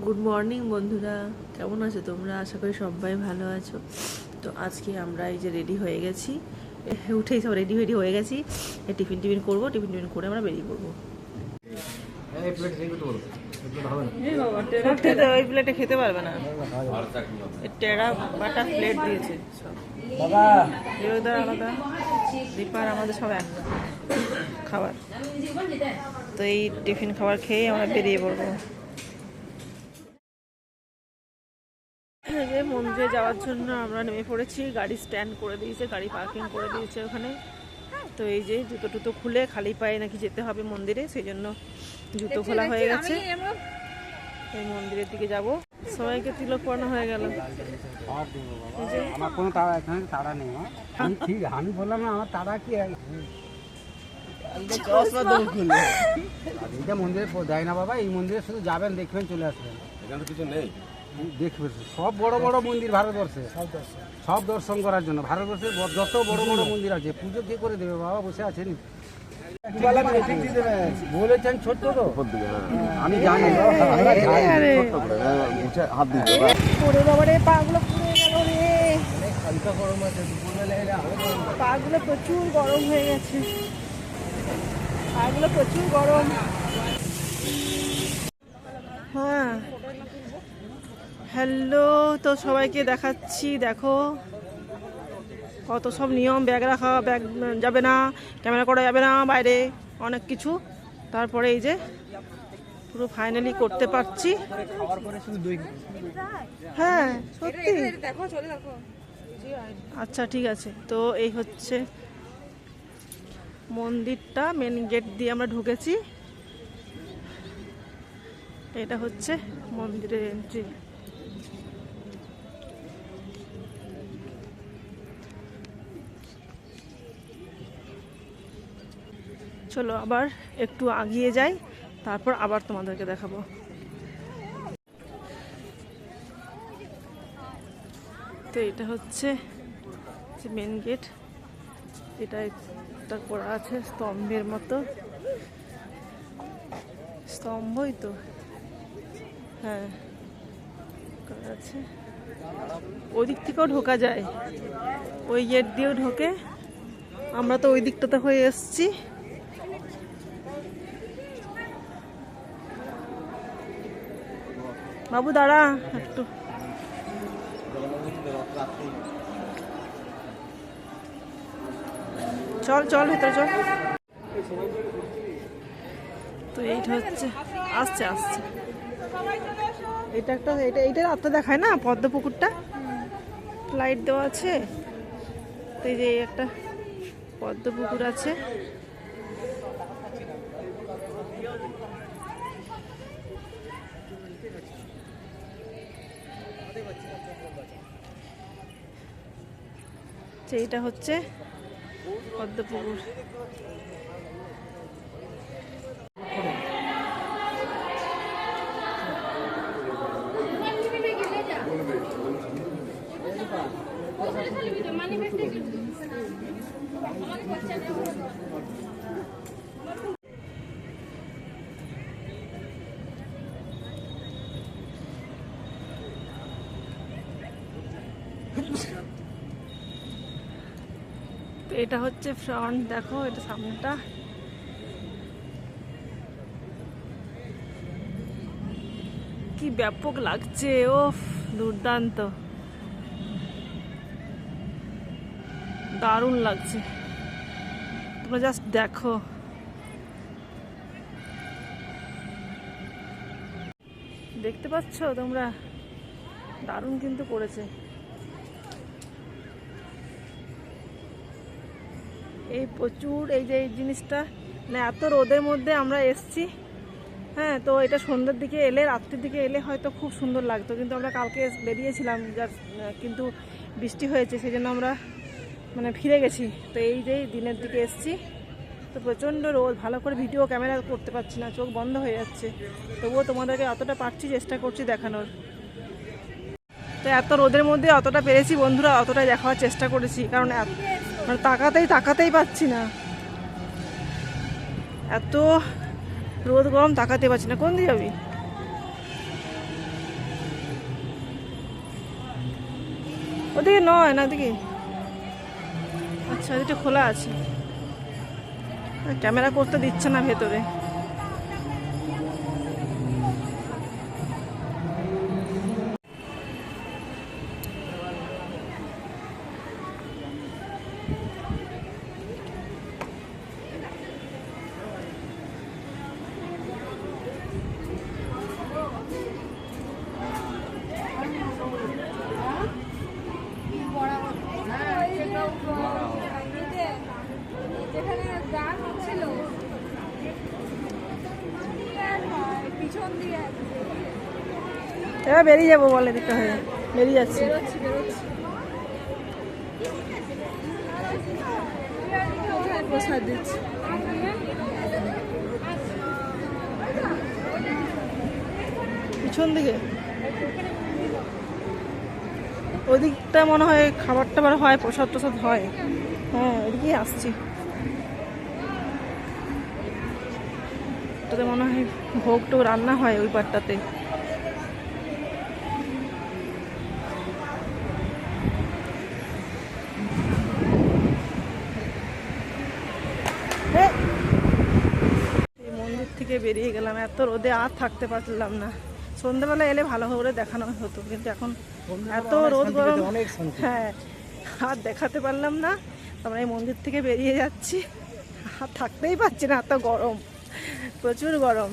Good morning বন্ধুরা, কেমন আছো তোমরা? আশা করি সবাই ভালো আছো। তো আজকে আমরা এই যে রেডি হয়ে গেছি, উঠেই সব রেডি হয়ে গেছি। টিফিন করবো, টিফিন করে আমরা বেরিয়ে পড়বো। ওই প্লেটে খেতে পারবে না, টেরা বাটা প্লেট দিয়েছে সব আলাদা, দীপার আমাদের সব এক খাবার। তো এই টিফিন খাবার খেয়ে আমরা বেরিয়ে পড়বো। মন্দিরে যাওয়ার জন্য আমরা নেমে পড়েছি। গাড়ি স্ট্যান্ড করে দিয়েছে, গাড়ি পার্কিং করে দিয়েছে ওখানে। তো এই যে জুতো টুতো খুলে খালি পায়ে নাকি যেতে হবে মন্দিরে, সেই জন্য জুতো খোলা হয়ে গেছে। এই মন্দিরের দিকে যাব। সবাইকে তিলক পরানো হয়ে গেল। আমার কোনো তাড়া এখানে তাড়া নেই। ঠিক আমি বললাম না আমার তাড়া কি এইটা মন্দিরে দেয় না বাবা। এই মন্দিরে শুধু যাবেন, দেখবেন, চলে আসবেন। এখানে কিছু নেই, দেখবেন। সব বড় বড় মন্দির ভারতবর্ষে, সব দর্শন করার জন্য। ভারতবর্ষের যত বড় বড় মন্দির আছে, পুজো কে করে দেবে বাবা? বসে আছেন বলেছেন ছোট্ট তো, আমি জানি পাগুলো প্রচুর গরম হয়ে গেছে, পাগুলো প্রচুর গরম। হ্যাঁ, হ্যালো, তো সবাইকে দেখাচ্ছি। দেখো কত সব নিয়ম, ব্যাগ রাখা, ব্যাগ যাবে না, ক্যামেরা করা যাবে না, বাইরে অনেক কিছু। তারপরে এই যে পুরো ফাইনালি করতে পারছি। হ্যাঁ সত্যি, আচ্ছা ঠিক আছে। তো এই হচ্ছে মন্দিরটা, মেন গেট দিয়ে আমরা ঢুকেছি। এটা হচ্ছে মন্দিরের এন্ট্রি। চলো আবার একটু আগিয়ে যাই, তারপর আবার তোমাদেরকে দেখাবো। তো এটা হচ্ছে মেন গেট। এটা একটা করা আছে স্তম্ভের মতো, স্তম্ভই তো, হ্যাঁ করা আছে। ওই দিক থেকেও ঢোকা যায়, ওই গেট দিয়েও ঢোকে। আমরা তো ওই দিকটাতে হয়ে এসছি। বাবু দাঁড়া একটু, চল চল ভেতরে চল। তো এইটা হচ্ছে, আসছে আসছে, এটা একটা, এইটা রাতটা দেখায় না পদ্ম পুকুরটা, লাইট দেওয়া আছে। তো এই যে একটা পদ্ম পুকুর আছে। এইটা হচ্ছে পদ্ম পুকুর। তো এটা হচ্ছে ফ্রন্ট, দেখো এটা সামনেটা। কি ব্যাপক লাগছে, ও দুর্দান্ত, দারুণ লাগছে। তোমরা জাস্ট দেখো, দেখতে পাচ্ছ তোমরা? দারুণ কিন্তু করেছে। এই প্রচুর, এই যে এই জিনিসটা, মানে এত রোদের মধ্যে আমরা এসছি। হ্যাঁ, তো এটা সন্ধ্যের দিকে এলে, রাত্রির দিকে এলে হয়তো খুব সুন্দর লাগতো, কিন্তু আমরা কালকে বেরিয়েছিলাম, কিন্তু বৃষ্টি হয়েছে, সেই জন্য আমরা মানে ফিরে গেছি। তো এই যে দিনের দিকে এসছি, তো প্রচণ্ড রোদ, ভালো করে ভিডিও ক্যামেরা করতে পারছি না, চোখ বন্ধ হয়ে যাচ্ছে। তবুও তোমাদেরকে অতটা পারছি, চেষ্টা করছি দেখানোর। তো এত রোদের মধ্যে অতটা পেরেছি বন্ধুরা, অতটাই দেখাবার চেষ্টা করেছি, কারণ মানে তাকাতেই পাচ্ছি না, এত রোদ গরম, তাকাতে পারছি না। কোন দিকে যাবি? ওদিকে নয় না, ওদিকে আচ্ছা ওদিকটা খোলা আছে, ক্যামেরা করতে দিচ্ছে না ভেতরে। এবার বেরিয়ে যাবো বলে দিতে হয়ে, বেরিয়ে যাচ্ছি। পিছন দিকে ওদিকটা মনে হয় খাবার টাবার হয়, প্রসাদ টসাদ হয়। হ্যাঁ ওদিকেই আসছি, ওটাতে মনে হয় ভোগ টোগ রান্না হয় ওই পাটটাতে। মন্দির থেকে বেরিয়ে গেলাম, এত রোদে আর থাকতে পারলাম না। সন্ধ্যাবেলা এলে ভালো করে দেখানো হতো, কিন্তু এখন এত রোদ গরম, হ্যাঁ আর দেখাতে পারলাম না। আমরা এই মন্দির থেকে বেরিয়ে যাচ্ছি, আর থাকতেই পারছি না, এত গরম, প্রচুর গরম।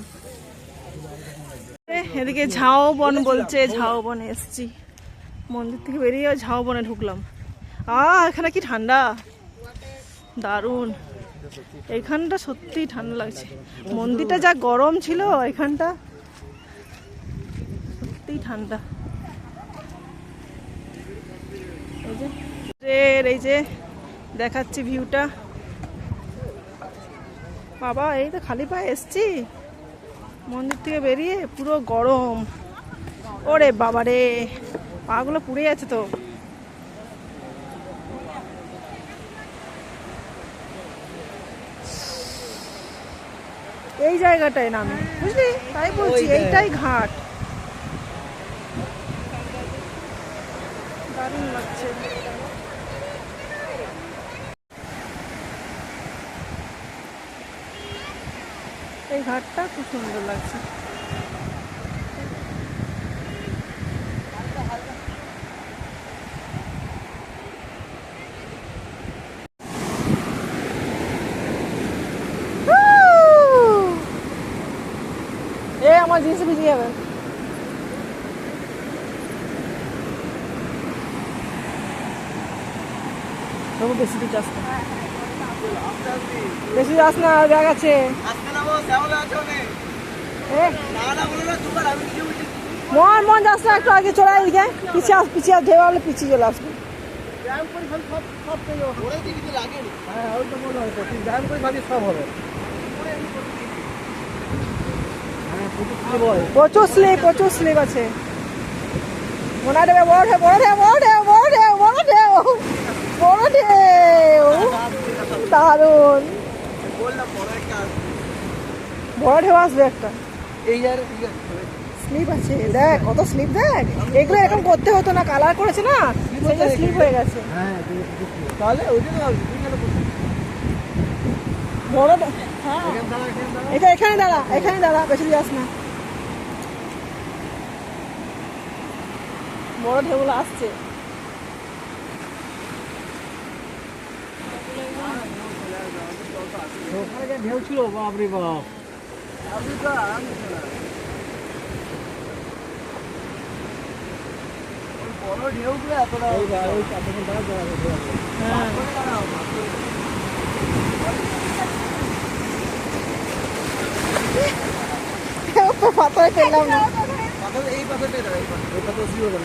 এদিকে ঝাউবন বলছে, ঝাউবনে এসছি, মন্দির থেকে বেরিয়ে ঝাউবনে ঢুকলাম। এখানে কি ঠান্ডা, দারুণ। এইখানটা সত্যি ঠান্ডা লাগছে, মন্দিরটা যা গরম ছিল, এখানটা সত্যিই ঠান্ডা। এই যে দেখাচ্ছি ভিউটা, বাবা এই তো খালি পায়ে এসছি মন্দির থেকে বেরিয়ে, পুরো গরম। ওরে বাবা রে, পাগুলো পুড়ে যাচ্ছে তো। এই জায়গাটায় নামি, বুঝলি, তাই বলছি এইটাই ঘাট, দারুণ লাগছে। এই ঘাটটা খুব সুন্দর লাগছে। আমার জিনিস ভিজে যাবে। বেশি দূর যাস না, বেশি যাস না, ব্যাগ আছে। মন যাস না, একটু আগে চলে এদিকে, পিছিয়ে ঢেউলে পিছিয়ে চলে আসবে। প্রচুর স্লিপ আছে, মনে হয় বড় ঢেউ, দারুন বড় ঢেউ আসবে একটা। স্লিপ আছে, দেখ কত স্লিপ, দেখ এগুলো এরকম করতে হতো না, কালার করেছে না, স্লিপ হয়ে গেছে। বড় এখানে দাঁড়া, বেশি যাস না, বড় ঢেউগুলো আসছে। ঢেউ ছিল, বাপরে বাপ। বড় ঢেউগুলো এতটা, পাথরে পেলাম না, এই পাথরটাই দাঁড়া, এই পাথর ছিল না,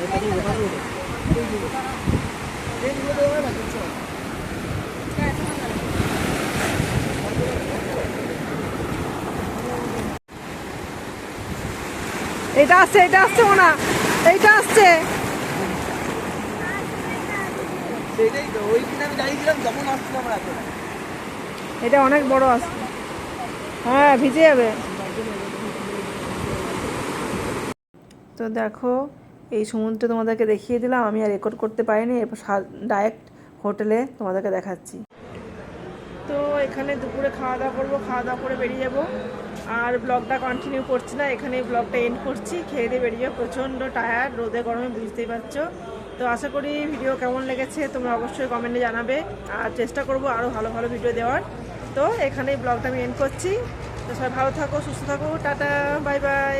এটা আসছে মনে, এইটা আসছে। এটা অনেক বড় আসছে, হ্যাঁ ভিজে যাবে। তো দেখো এই সমুদ্র তোমাদেরকে দেখিয়ে দিলাম, আমি আর রেকর্ড করতে পারিনি। এরপর ডাইরেক্ট হোটেলে তোমাদেরকে দেখাচ্ছি। তো এখানে দুপুরে খাওয়া দাওয়া করবো, খাওয়া দাওয়া করে বেরিয়ে যাবো। আর ব্লগটা কন্টিনিউ করছি না, এখানে ব্লগটা এন্ড করছি। খেয়ে দিয়ে বেরিয়ে যাবো, প্রচণ্ড টায়ার্ড, রোদে গরমে বুঝতেই পারছো। তো আশা করি ভিডিও কেমন লেগেছে তোমরা অবশ্যই কমেন্টে জানাবে, আর চেষ্টা করবো আরও ভালো ভালো ভিডিও দেওয়ার। তো এখানেই ব্লগটা আমি এন্ড করছি। তো সবাই ভালো থাকো, সুস্থ থাকো, টাটা, বাই বাই।